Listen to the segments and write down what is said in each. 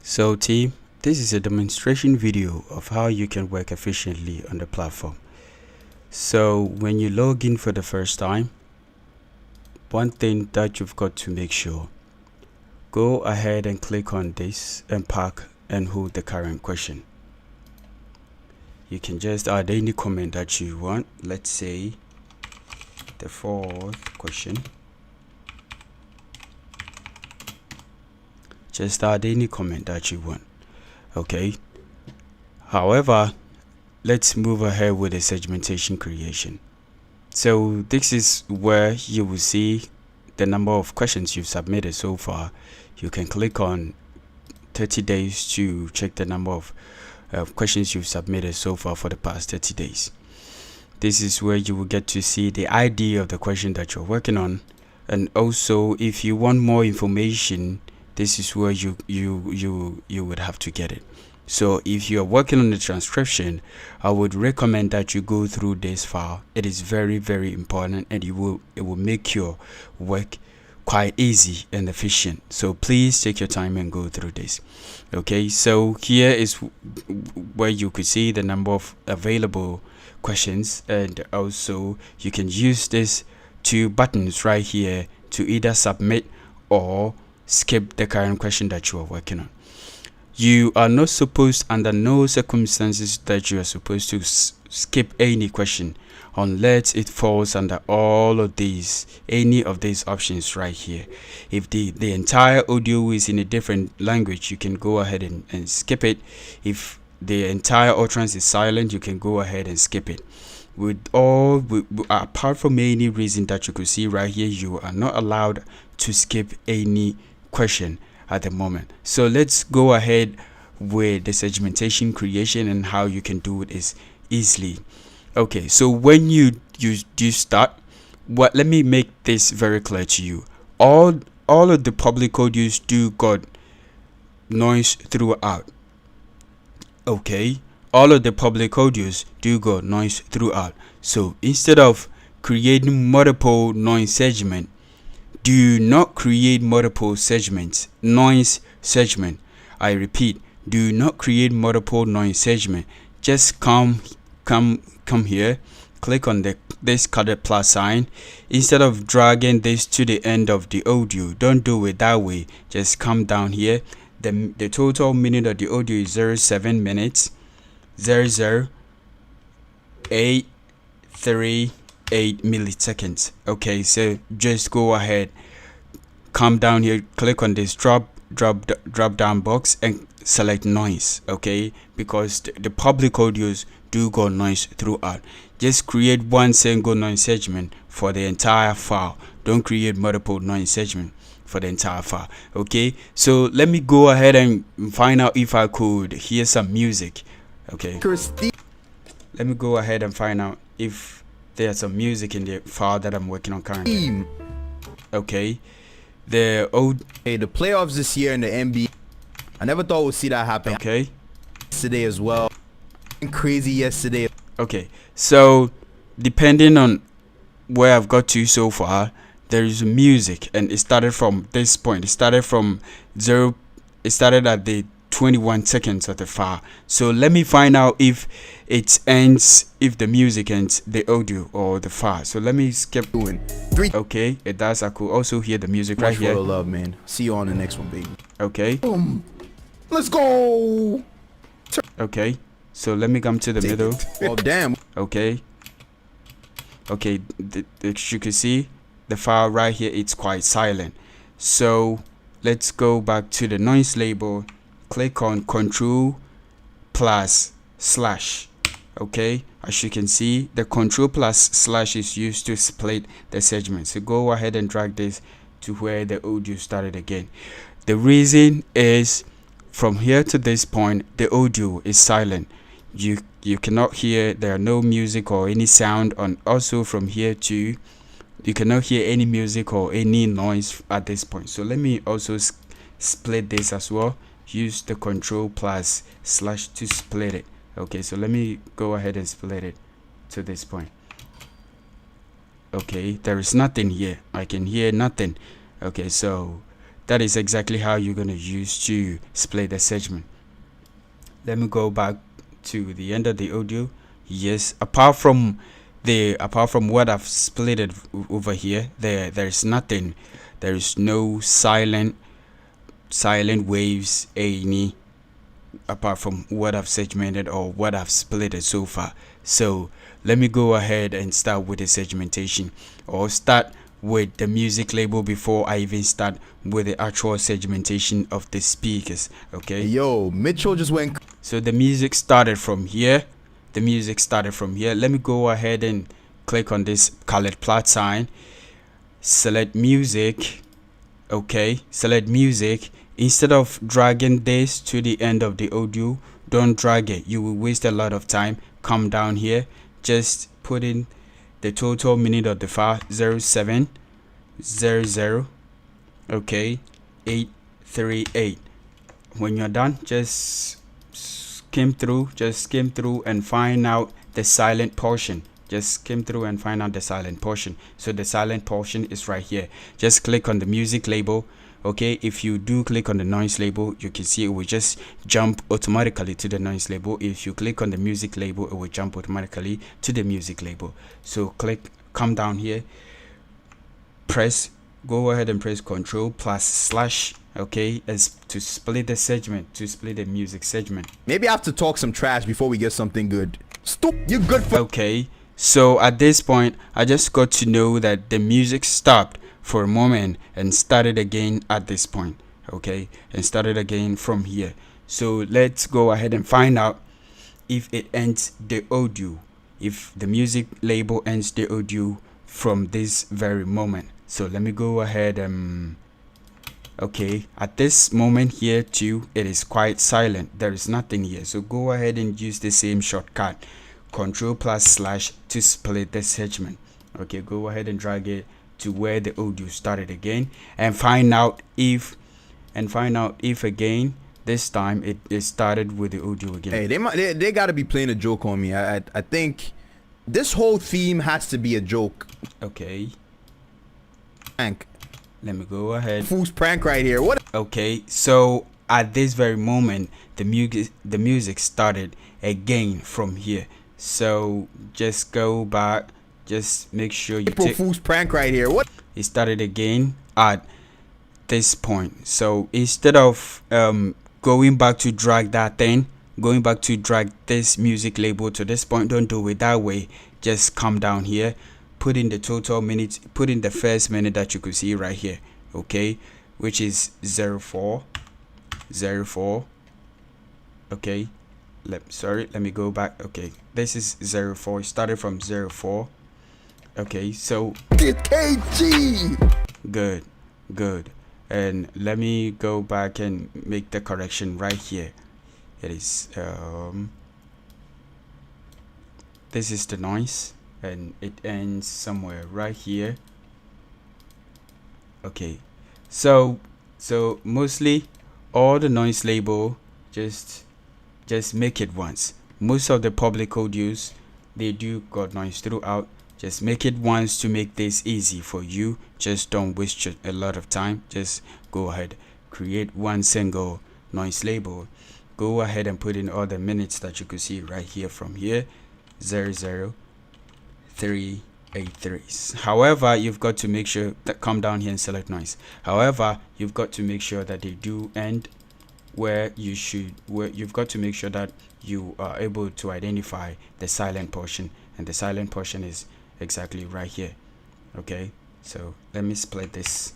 So team, this is a demonstration video of how you can work efficiently on the platform. So when you log in for the first time, one thing that you've got to make sure, go ahead and click on this and park and hold the current question. You can just add any comment that you want. Let's say the fourth question. Just add any comment that you want. Okay. However, let's move ahead with the segmentation creation. So this is where you will see the number of questions you've submitted so far. You can click on 30 days to check the number of questions you've submitted so far for the past 30 days. This is where you will get to see the ID of the question that you're working on, and also if you want more information, this is where you would have to get it. So if you're working on the transcription, I would recommend that you go through this file. It is very, very important, and it will make your work quite easy and efficient. So please take your time and go through this. Okay, so here is where you could see the number of available questions, and also you can use these two buttons right here to either submit or skip the current question that you are working on. You are not supposed, under no circumstances, that you are supposed to skip any question unless it falls under all of these, any of these options right here. If the entire audio is in a different language, you can go ahead and skip it. If the entire utterance is silent, you can go ahead and skip it. Apart from any reason that you could see right here, you are not allowed to skip any question at the moment. So let's go ahead with the segmentation creation and how you can do it is easily. Okay, so when you start, let me make this very clear to you. All of the public audios do got noise throughout. Okay, all of the public audios do got noise throughout. So instead of creating multiple noise segment, do not create multiple segments. Noise segment. I repeat, do not create multiple noise segment. Just come here, click on this colored plus sign. Instead of dragging this to the end of the audio, don't do it that way. Just come down here. The total minute of the audio is 07 minutes 00838 milliseconds. Okay, so just go ahead, come down here, click on this drop down box and select noise. Okay, because the public audios do go noise throughout. Just create one single noise segment for the entire file. Don't create multiple noise segment for the entire file. Okay, so let me go ahead and find out if I could hear some music. Okay, let me go ahead and find out if there's some music in the file that I'm working on currently. Okay, the playoffs this year in the NBA, I never thought we'd see that happen. Okay, yesterday as well, crazy yesterday. Okay, so depending on where I've got to so far, there is music, and it started from this point. It started from zero. It started at the 21 seconds of the file. So let me find out if it ends, if the music ends the audio or the file. So let me skip. Okay, it does. I could also hear the music right here. Love, man. See you on the next one, baby. Okay. Let's go. Okay, so let me come to the middle. Oh damn. Okay. Okay, as you can see, the file right here, it's quite silent. So let's go back to the noise label. Click on Control plus slash. Okay, as you can see, the Control plus slash is used to split the segment. So go ahead and drag this to where the audio started again. The reason is, from here to this point, the audio is silent. You cannot hear, there are no music or any sound on. Also from here to, you cannot hear any music or any noise at this point. So let me also split this as well. Use the Control plus slash to split it. Okay, so let me go ahead and split it to this point. Okay, there is nothing here. I can hear nothing. Okay, so that is exactly how you're going to use to split the segment. Let me go back to the end of the audio. Yes, apart from what I've split it over here, there's nothing. There is no silent waves any, apart from what I've segmented or what I've split it so far. So let me go ahead and start with the segmentation, or start with the music label before I even start with the actual segmentation of the speakers. Okay, Yo, Mitchell just went. so the music started from here. Let me go ahead and click on this colored plus sign, select music. Okay, select music. Instead of dragging this to the end of the audio, don't drag it, you will waste a lot of time. Come down here, just put in the total minute of the file, 0700, okay, 838. When you're done, just skim through and find out the silent portion. So the silent portion is right here. Just click on the music label. Okay, if you do click on the noise label, you can see it will just jump automatically to the noise label. If you click on the music label, it will jump automatically to the music label. So come down here, go ahead and press Ctrl+/, okay, as to split the segment, to split the music segment. Maybe I have to talk some trash before we get something good. You're good for. Okay, so at this point, I just got to know that the music stopped for a moment and started again at this point. Okay, and started again from here. So let's go ahead and find out if it ends the audio, if the music label ends the audio from this very moment. So let me go ahead and okay, at this moment here too, it is quite silent. There is nothing here. So go ahead and use the same shortcut, Ctrl+/ to split the segment. Okay, go ahead and drag it to where the audio started again, and find out if again this time it started with the audio again. Hey, they gotta be playing a joke on me. I think this whole theme has to be a joke. Okay, Prank. let me go ahead. Fool's prank right here. What? Okay, so at this very moment the music started again from here. So just go back, just make sure you April Fool's prank right here. What? It started again at this point. So instead of going back to drag this music label to this point, don't do it that way. Just come down here, put in the total minutes, put in the first minute that you could see right here, okay, which is 04. Okay, let me go back. Okay, this is 04. It started from 04. Okay, so KG. Good. And let me go back and make the correction right here. It is this is the noise, and it ends somewhere right here. Okay, so mostly all the noise label, just make it once. Most of the public audios, they do got noise throughout. Just make it once to make this easy for you. Just don't waste a lot of time. Just go ahead, create one single noise label. Go ahead and put in all the minutes that you could see right here from here, 00383. However, you've got to make sure that, come down here and select noise. However, you've got to make sure that they do end where you've got to make sure that you are able to identify the silent portion, and the silent portion is exactly right here. Okay, so let me split this,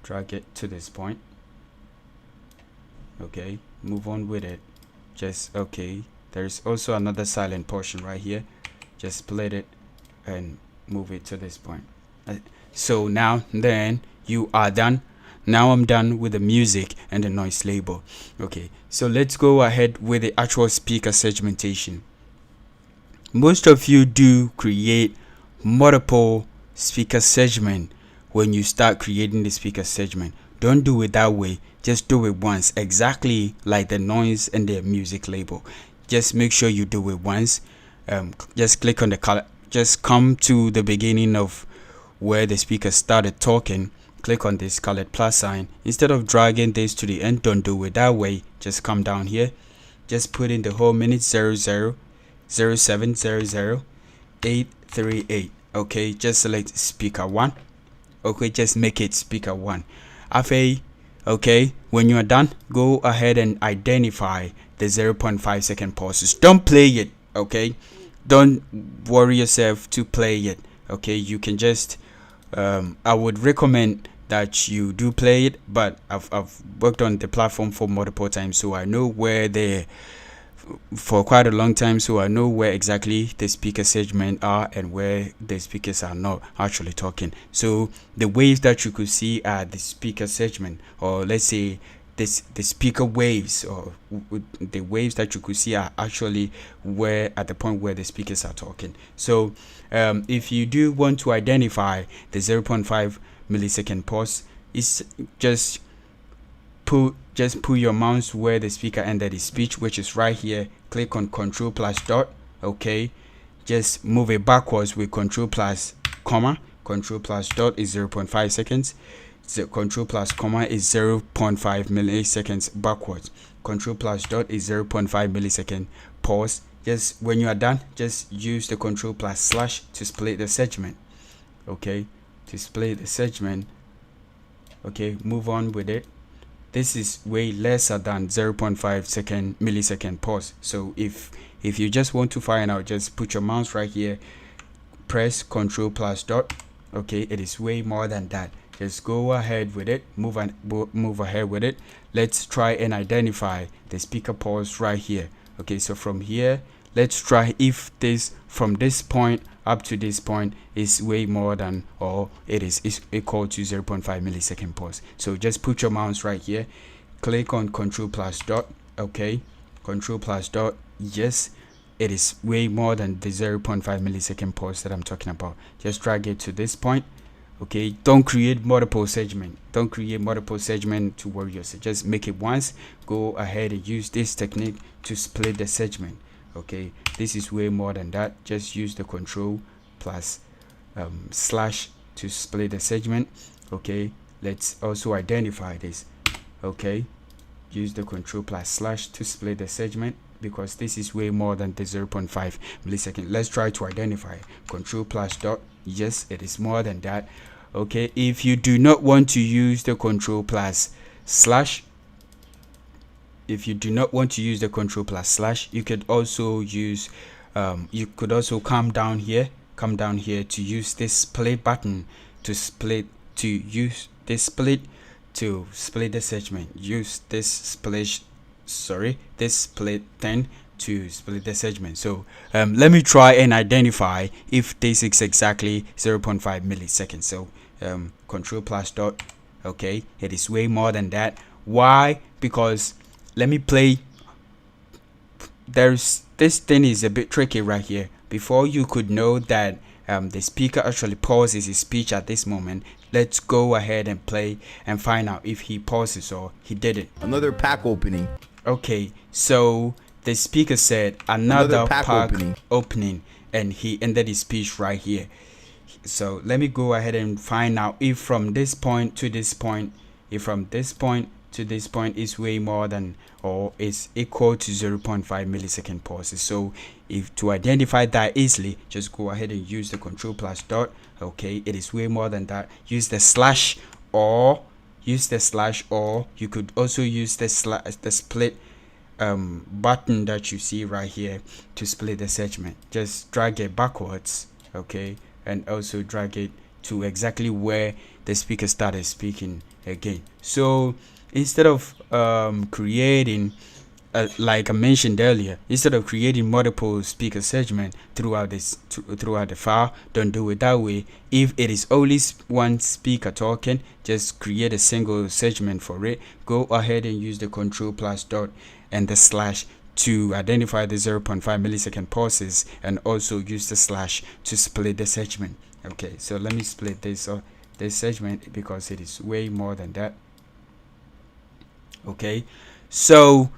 drag it to this point. Okay, move on with it. Just okay, there's also another silent portion right here. Just split it and move it to this point. So now then you are done. Now I'm done with the music and the noise label. Okay, so let's go ahead with the actual speaker segmentation. Most of you do create multiple speaker segment when you start creating the speaker segment. Don't do it that way. Just do it once, exactly like the noise and the music label. Just make sure you do it once. Just click on the color. Just come to the beginning of where the speaker started talking. click on this colored plus sign. Instead of dragging this to the end, don't do it that way. Just come down here, just put in the whole minute 0007000838. okay, just select speaker 1. okay, just make it speaker 1. Okay, when you are done, go ahead and identify the 0.5 second pauses. Don't play it, okay? Don't worry yourself to play it, okay? You can just I would recommend that you do play it, but I've worked on the platform for multiple times, so I know where for quite a long time, so I know where exactly the speaker segment are and where the speakers are not actually talking. So the waves that you could see are the speaker segment, or let's say the speaker waves, or the waves that you could see are actually where at the point where the speakers are talking. So if you do want to identify the 0.5 millisecond pause, it's just put your mouse where the speaker ended his speech, which is right here. Click on Control plus dot. Okay, just move it backwards with Control plus comma. Control plus dot is 0.5 seconds. So Control plus comma is 0.5 milliseconds backwards. Control plus dot is 0.5 millisecond pause. Just when you are done, just use the Control plus slash to split the segment. Okay, to split the segment. Okay, move on with it. This is way lesser than 0.5 millisecond pause. So if you just want to find out, just put your mouse right here, press Control plus dot. Okay, it is way more than that. Just go ahead with it, move ahead with it. Let's try and identify the speaker pause right here. Okay, so from here, let's try if this from this point up to this point is way more than, or it is equal to 0.5 millisecond pause. So just put your mouse right here, click on Control plus dot. Okay, Control plus dot. Yes, it is way more than the 0.5 millisecond pause that I'm talking about. Just drag it to this point. Okay, don't create multiple segment. Don't create multiple segment to worry yourself. Just make it once. Go ahead and use this technique to split the segment. Okay, this is way more than that. Just use the Control plus slash to split the segment. Okay, let's also identify this. Okay, use the Control plus slash to split the segment, because this is way more than the 0.5 millisecond. Let's try to identify Control plus dot. Yes, it is more than that. Okay, if you do not want to use the Control plus slash, you could also use you could also come down here to use this split button to split the segment. Use this split thing to split the segment. So let me try and identify if this is exactly 0.5 milliseconds. So Control plus dot. Okay, it is way more than that. Why? Because let me play. This thing is a bit tricky right here. Before you could know that the speaker actually pauses his speech at this moment, let's go ahead and play and find out if he pauses or he didn't. Another pack opening. Okay, so the speaker said another pack opening, and he ended his speech right here. So let me go ahead and find out if from this point to this point, is way more than or is equal to 0.5 millisecond pauses. So if to identify that easily, just go ahead and use the Control plus dot. Okay, it is way more than that. Use the slash, or you could also use the split button that you see right here to split the segment. Just drag it backwards, okay, and also drag it to exactly where the speaker started speaking again. So instead of creating like I mentioned earlier, instead of creating multiple speaker segments throughout the file, don't do it that way. If it is only one speaker talking, just create a single segment for it. Go ahead and use the Control plus dot and the slash to identify the 0.5 millisecond pauses, and also use the slash to split the segment. Okay, so let me split this segment because it is way more than that. Okay, so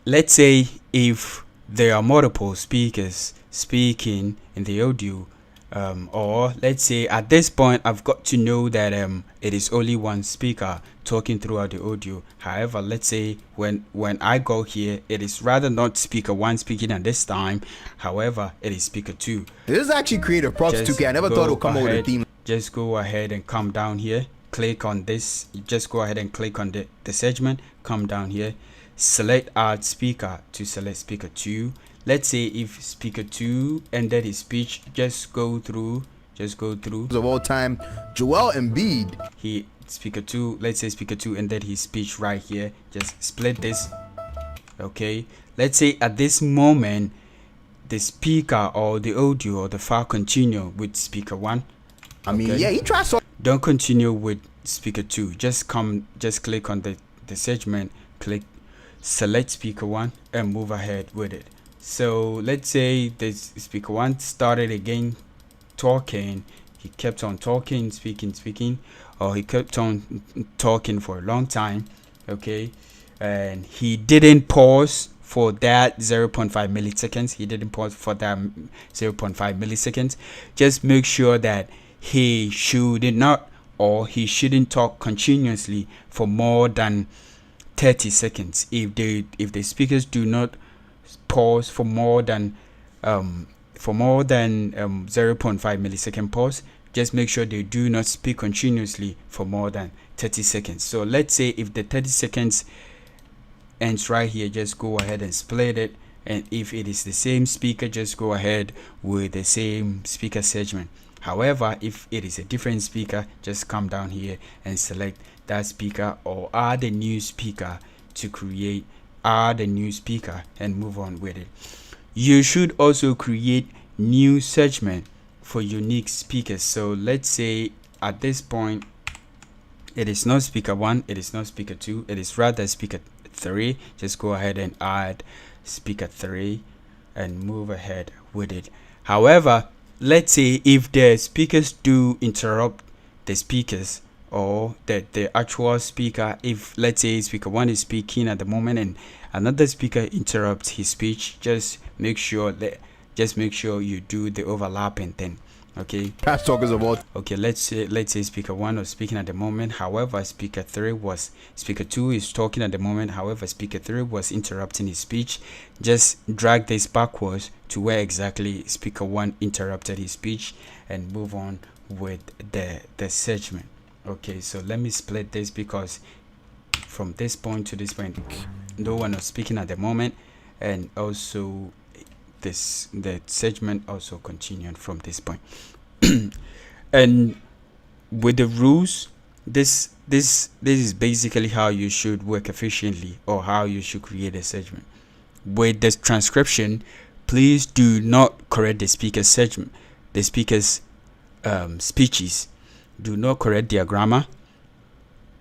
let's say if there are multiple speakers speaking in the audio, or let's say at this point I've got to know that it is only one speaker talking throughout the audio. However, let's say when I go here, it is rather not speaker 1 speaking at this time. However, it is speaker 2. This is actually creative. Props to 2K. I never thought it would come out with a theme. Just go ahead and come down here, click on this. Just go ahead and click on the segment, come down here, select add speaker to select speaker 2. Let's say if speaker 2 ended his speech, just go through of all time, Joel Embiid. Speaker 2, let's say speaker 2 ended his speech right here. Just split this. Okay, let's say at this moment the speaker or the audio or the file continue with speaker 1. I mean, yeah, he tries so. Don't continue with speaker 2. Just click on the segment, select speaker 1 and move ahead with it. So let's say this speaker 1 started again talking. He kept on talking, speaking, or he kept on talking for a long time. Okay, and he didn't pause for that 0.5 milliseconds. He didn't pause for that 0.5 milliseconds. Just make sure that he shouldn't talk continuously for more than 30 seconds. If the speakers do not pause for more than 0.5 millisecond pause, just make sure they do not speak continuously for more than 30 seconds. So let's say if the 30 seconds ends right here, just go ahead and split it, and if it is the same speaker, just go ahead with the same speaker segment. However, if it is a different speaker, just come down here and select that speaker or add a new speaker to add a new speaker and move on with it. You should also create new segment for unique speakers. So let's say at this point it is not speaker 1, it is not speaker 2, it is rather speaker 3. Just go ahead and add speaker 3 and move ahead with it. However, let's say if the speakers do interrupt the speakers or the actual speaker, if let's say speaker 1 is speaking at the moment and another speaker interrupts his speech, just make sure you do the overlapping thing. Okay, Past talkers of all. okay, let's say speaker 1 was speaking at the moment, however speaker 2 is talking at the moment, however speaker 3 was interrupting his speech. Just drag this backwards to where exactly speaker 1 interrupted his speech and move on with the segment. Okay, so let me split this because from this point to this point no one was speaking at the moment, and also the segment also continued from this point. And with the rules, this is basically how you should work efficiently, or how you should create a segment. With the transcription, please do not correct the speaker's segment, the speaker's speeches. Do not correct their grammar.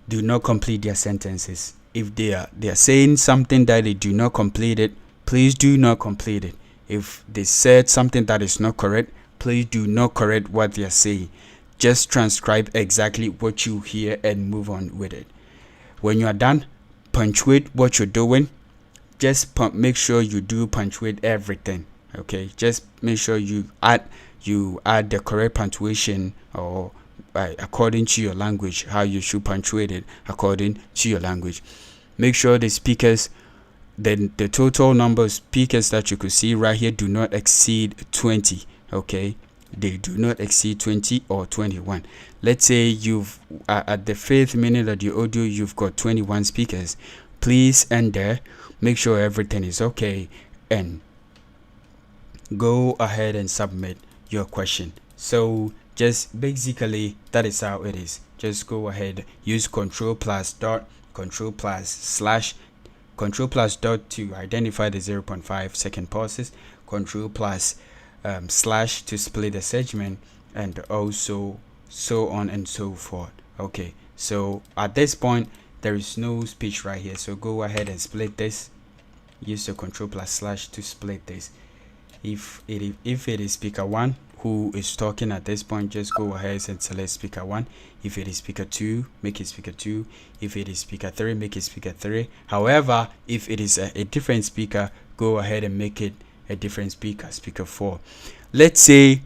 Do not complete their sentences. If they are saying something that they do not complete it, please do not complete it. If they said something that is not correct, please do not correct what they are saying. Just transcribe exactly what you hear and move on with it. When you are done, punctuate what you're doing. Just make sure you do punctuate everything. Okay, just make sure you add the correct punctuation, or according to your language, how you should punctuate it according to your language. Make sure the speakers, the total number of speakers that you could see right here do not exceed 20. Okay, they do not exceed 20 or 21. Let's say you've at the 5th minute of the audio you've got 21 speakers. Please enter, make sure everything is okay, and go ahead and submit your question. So just basically that is how it is. Just go ahead, use control plus dot to identify the 0.5 second pauses, control plus slash to split the segment, and also so on and so forth. Okay, so at this point there is no speech right here, so go ahead and split this. Use the control plus slash to split this. If it is speaker 1 who is talking at this point, just go ahead and select speaker 1. If it is speaker 2, make it speaker 2. If it is speaker 3, make it speaker 3. However, if it is a different speaker, go ahead and make it a different speaker, speaker 4. Let's say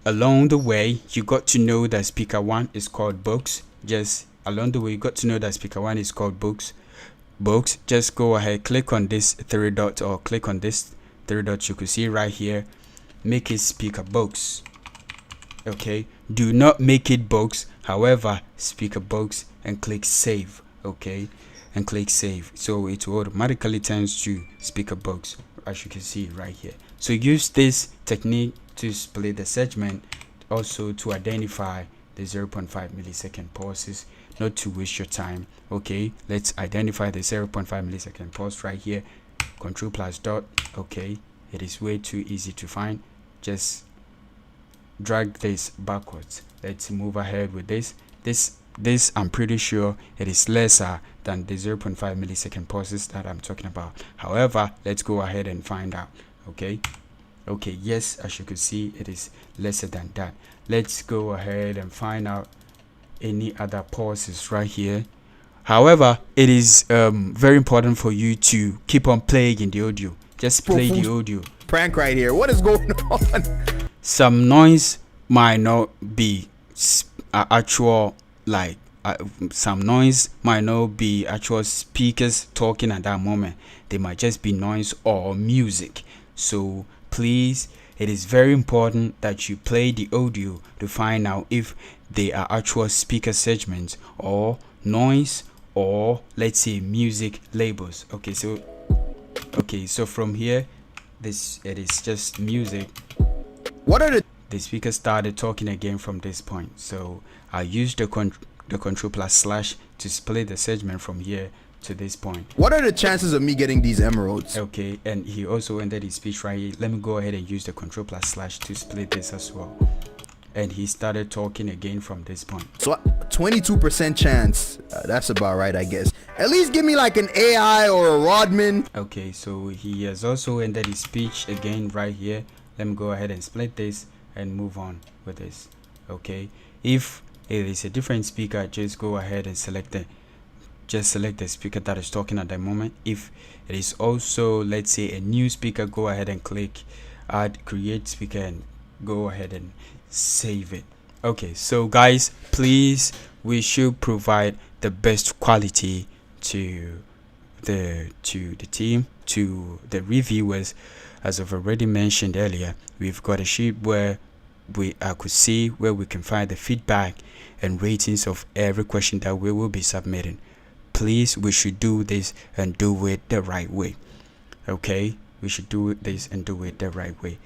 along the way you got to know that speaker 1 is called books. Just along the way you got to know that speaker 1 is called books. Just go ahead, click on this 3 dots, or click on this 3 dots you could see right here, make it speaker books. Okay, do not make it books, however, speaker books, and click save. Okay, and click save, so it will automatically turns to speaker books, as you can see right here. So use this technique to split the segment, also to identify the 0.5 millisecond pauses, not to waste your time. Okay, let's identify the 0.5 millisecond pause right here. Control plus dot. Okay, it is way too easy to find. Just drag this backwards. Let's move ahead with this. This I'm pretty sure it is lesser than the 0.5 millisecond pauses that I'm talking about. However, let's go ahead and find out. Okay, yes, as you can see, it is lesser than that. Let's go ahead and find out any other pauses right here. However, it is very important for you to keep on playing in the audio. Just play the audio. Prank right here. What is going on? Some noise might not be actual, like some noise might not be actual speakers talking at that moment. They might just be noise or music. So please, it is very important that you play the audio to find out if they are actual speaker segments or noise, or let's say music labels. Okay, so from here, it is just music. What are the speaker started talking again from this point. So I used the control plus slash to split the segment from here to this point. What are the chances of me getting these emeralds? Okay, and he also ended his speech right here. Let me go ahead and use the control plus slash to split this as well. And he started talking again from this point. So 22% chance. That's about right, I guess. At least give me like an AI or a Rodman. Okay, so he has also ended his speech again right here. Let me go ahead and split this and move on with this. Okay, if it is a different speaker, just go ahead and select the speaker that is talking at the moment. If it is also, let's say, a new speaker, go ahead and click add create speaker and go ahead and save it. Okay, so guys, please, we should provide the best quality to the team, to the reviewers. As I've already mentioned earlier, we've got a sheet where I could see where we can find the feedback and ratings of every question that we will be submitting. Please, we should do this and do it the right way. Okay, we should do this and do it the right way.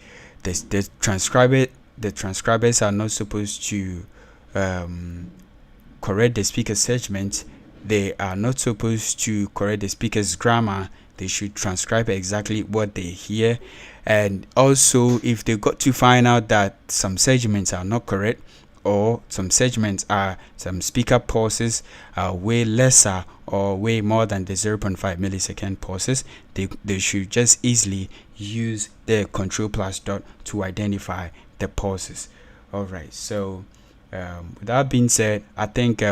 The transcribers are not supposed to correct the speaker segment. They are not supposed to correct the speaker's grammar. They should transcribe exactly what they hear. And also, if they got to find out that some segments are not correct, or some speaker pauses are way lesser or way more than the 0.5 millisecond pauses, they should just easily use the control plus dot to identify the pauses. All right, so with that being said, I think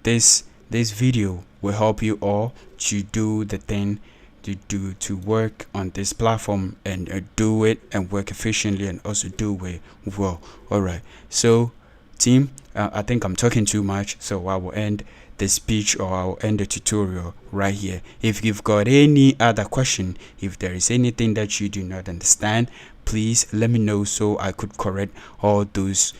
this video will help you all to do the thing to work on this platform and do it and work efficiently and also do it well. All right, so team, I think I'm talking too much, so I will end the speech, or I will end the tutorial right here. If you've got any other question, if there is anything that you do not understand, please let me know so I could correct all those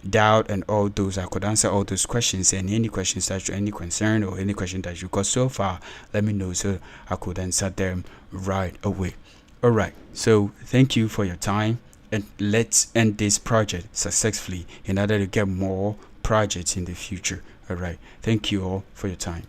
doubt and all those, I could answer all those questions, and any questions that you, any concern or any question that you got so far, let me know so I could answer them right away. All right, so thank you for your time, and let's end this project successfully in order to get more projects in the future. All right, thank you all for your time.